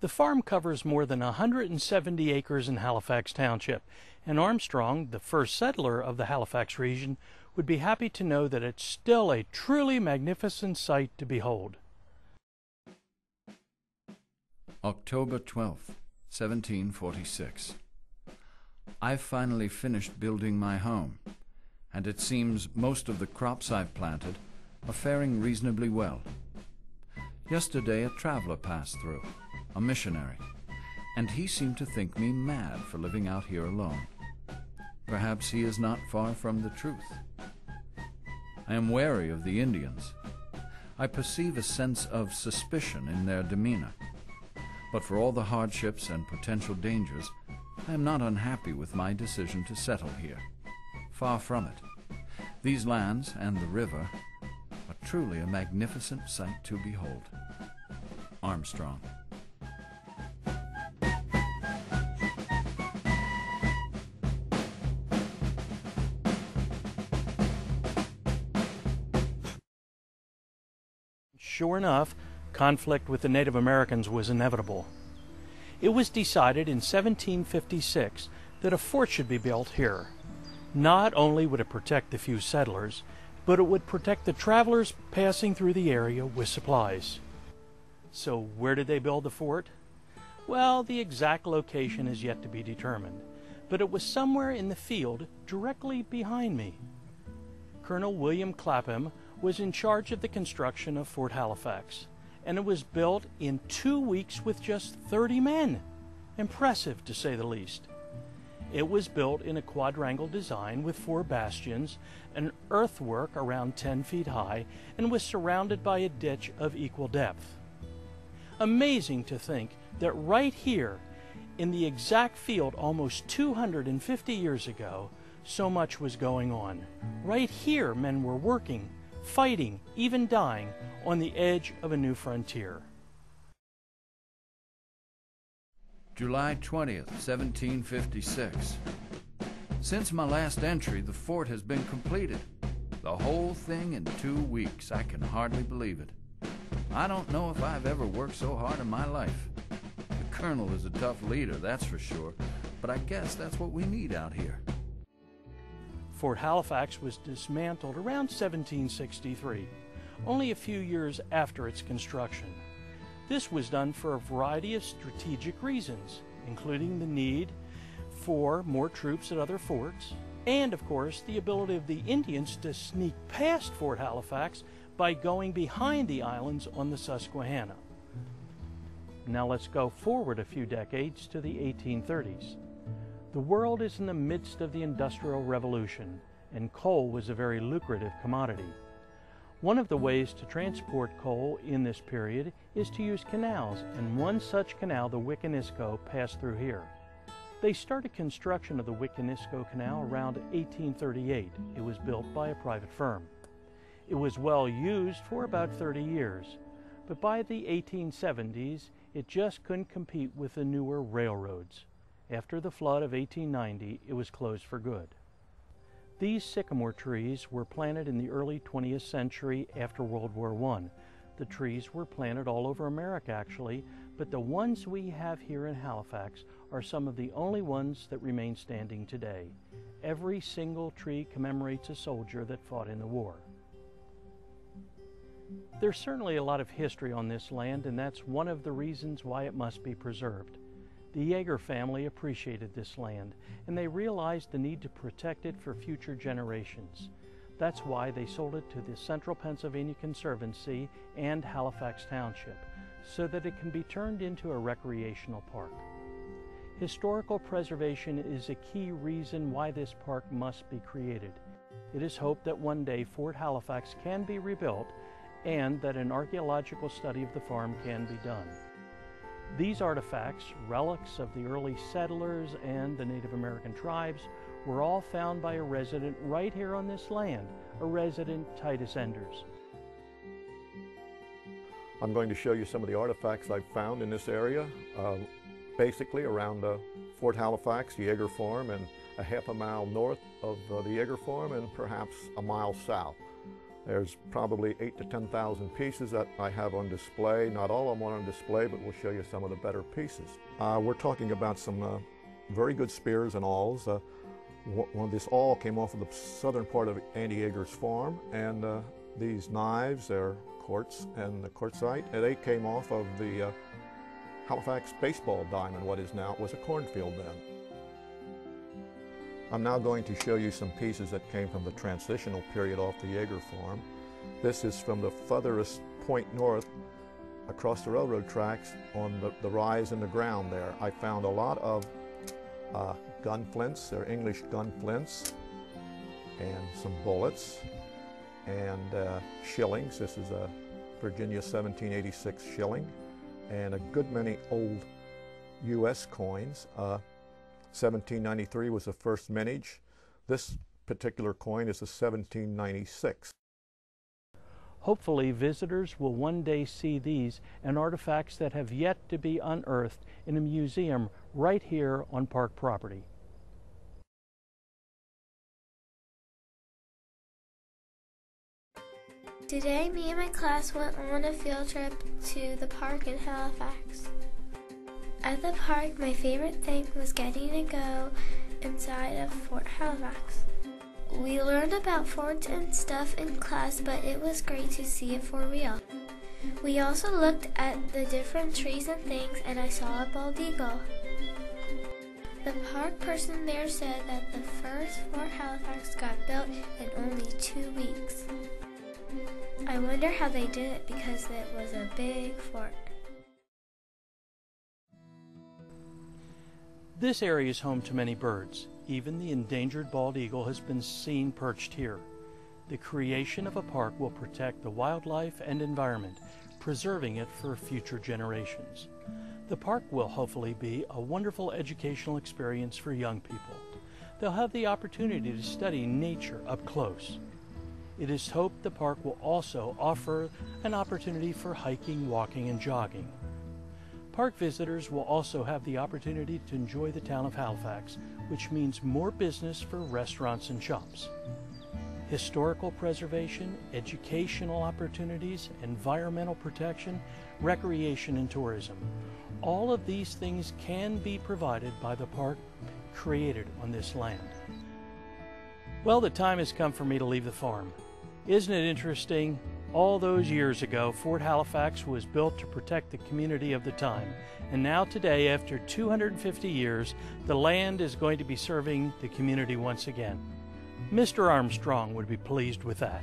The farm covers more than 170 acres in Halifax Township, and Armstrong, the first settler of the Halifax region, would be happy to know that it's still a truly magnificent sight to behold. October 12th, 1746. I've finally finished building my home, and it seems most of the crops I've planted are faring reasonably well. Yesterday a traveler passed through, a missionary, and he seemed to think me mad for living out here alone. Perhaps he is not far from the truth. I am wary of the Indians. I perceive a sense of suspicion in their demeanor. But for all the hardships and potential dangers, I am not unhappy with my decision to settle here. Far from it. These lands and the river are truly a magnificent sight to behold. Armstrong. Sure enough, conflict with the Native Americans was inevitable. It was decided in 1756 that a fort should be built here. Not only would it protect the few settlers, but it would protect the travelers passing through the area with supplies. So where did they build the fort? Well, the exact location is yet to be determined, but it was somewhere in the field directly behind me. Colonel William Clapham was in charge of the construction of Fort Halifax, and it was built in 2 weeks with just 30 men. Impressive, to say the least. It was built in a quadrangle design with 4 bastions, an earthwork around 10 feet high, and was surrounded by a ditch of equal depth. Amazing to think that right here, in the exact field almost 250 years ago, so much was going on. Right here, men were working, fighting, even dying, on the edge of a new frontier. July 20th, 1756. Since my last entry, the fort has been completed. The whole thing in 2 weeks. I can hardly believe it. I don't know if I've ever worked so hard in my life. The colonel is a tough leader, that's for sure, but I guess that's what we need out here. Fort Halifax was dismantled around 1763, only a few years after its construction. This was done for a variety of strategic reasons, including the need for more troops at other forts, and of course the ability of the Indians to sneak past Fort Halifax by going behind the islands on the Susquehanna. Now let's go forward a few decades to the 1830s. The world is in the midst of the Industrial Revolution, and coal was a very lucrative commodity. One of the ways to transport coal in this period is to use canals, and one such canal, the Wiconisco, passed through here. They started construction of the Wiconisco Canal around 1838. It was built by a private firm. It was well used for about 30 years, but by the 1870s, it just couldn't compete with the newer railroads. After the flood of 1890, it was closed for good. These sycamore trees were planted in the early 20th century after World War I. The trees were planted all over America, actually, but the ones we have here in Halifax are some of the only ones that remain standing today. Every single tree commemorates a soldier that fought in the war. There's certainly a lot of history on this land, and that's one of the reasons why it must be preserved. The Yeager family appreciated this land, and they realized the need to protect it for future generations. That's why they sold it to the Central Pennsylvania Conservancy and Halifax Township, so that it can be turned into a recreational park. Historical preservation is a key reason why this park must be created. It is hoped that one day Fort Halifax can be rebuilt and that an archaeological study of the farm can be done. These artifacts, relics of the early settlers and the Native American tribes, were all found by a resident right here on this land, a resident Titus Enders. I'm going to show you some of the artifacts I've found in this area, basically around Fort Halifax, Yeager Farm, and a half a mile north of the Yeager Farm and perhaps a mile south. There's probably 8,000 to 10,000 pieces that I have on display. Not all of them are on display, but we'll show you some of the better pieces. We're talking about some very good spears and awls. One of this awl came off of the southern part of Andy Yeager's farm, and these knives, they're quartz and the quartzite, and they came off of the Halifax baseball diamond, what is now, was a cornfield then. I'm now going to show you some pieces that came from the transitional period off the Yeager farm. This is from the furthest point north across the railroad tracks on the rise in the ground there. I found a lot of gun flints, they're English gun flints, and some bullets, and shillings. This is a Virginia 1786 shilling, and a good many old U.S. coins. 1793 was the first mintage. This particular coin is a 1796. Hopefully visitors will one day see these and artifacts that have yet to be unearthed in a museum right here on park property. Today, me and my class went on a field trip to the park in Halifax. At the park, my favorite thing was getting to go inside of Fort Halifax. We learned about forts and stuff in class, but it was great to see it for real. We also looked at the different trees and things, and I saw a bald eagle. The park person there said that the first Fort Halifax got built in only 2 weeks. I wonder how they did it because it was a big fort. This area is home to many birds. Even the endangered bald eagle has been seen perched here. The creation of a park will protect the wildlife and environment, preserving it for future generations. The park will hopefully be a wonderful educational experience for young people. They'll have the opportunity to study nature up close. It is hoped the park will also offer an opportunity for hiking, walking, and jogging. Park visitors will also have the opportunity to enjoy the town of Halifax, which means more business for restaurants and shops. Historical preservation, educational opportunities, environmental protection, recreation and tourism. All of these things can be provided by the park created on this land. Well, the time has come for me to leave the farm. Isn't it interesting? All those years ago, Fort Halifax was built to protect the community of the time. And now today, after 250 years, the land is going to be serving the community once again. Mr. Armstrong would be pleased with that.